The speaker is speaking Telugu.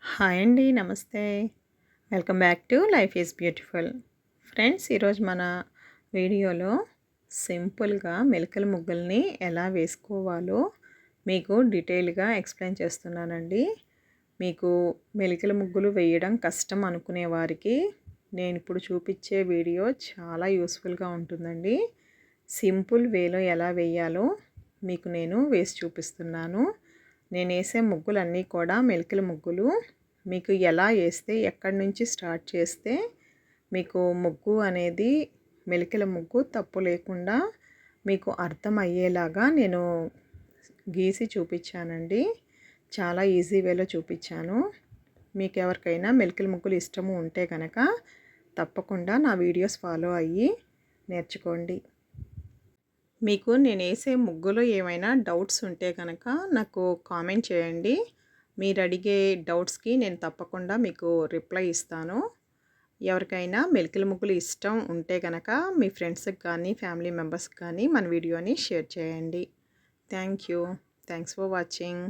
హాయ్ అండి. నమస్తే. Welcome back to life is beautiful. Friends, ఈరోజు మన వీడియోలో సింపుల్‌గా మెలికల ముగ్గుల్ని ఎలా వేసుకోవాలో మీకు డీటెయిల్‌గా ఎక్స్‌ప్లెయిన్ చేస్తున్నానండి. మీకు మెలికల ముగ్గులు వేయడం కష్టం అనుకునే వారికి నేనిప్పుడు చూపించే వీడియో చాలా యూస్‌ఫుల్‌గా ఉంటుందండి. సింపుల్ వేలో ఎలా వేయాలో మీకు నేను వేసి చూపిస్తున్నాను. నేనేసే ముగ్గులన్నీ కూడా మెలికల ముగ్గులు. మీకు ఎలా ఏస్తే, ఎక్కడి నుంచి స్టార్ట్ చేస్తే మీకు ముగ్గు అనేది మెలికల ముగ్గు తప్పు లేకుండా మీకు అర్థమయ్యేలాగా నేను గీసి చూపించానండి. చాలా ఈజీ వేలో చూపించాను. మీకు ఎవరికైనా మెలికల ముగ్గులు ఇష్టము ఉంటే కనుక తప్పకుండా నా వీడియోస్ ఫాలో అయ్యి నేర్చుకోండి. మీకు నేనేసే ముగ్గులో ఏమైనా డౌట్స్ ఉంటే కనుక నాకు కామెంట్ చేయండి. మీరు అడిగే డౌట్స్కి నేను తప్పకుండా మీకు రిప్లై ఇస్తాను. ఎవరికైనా మెలికల ముగ్గులు ఇష్టం ఉంటే కనుక మీ ఫ్రెండ్స్కి కానీ ఫ్యామిలీ మెంబర్స్కి కానీ మన వీడియోని షేర్ చేయండి. Thank you. Thanks for watching.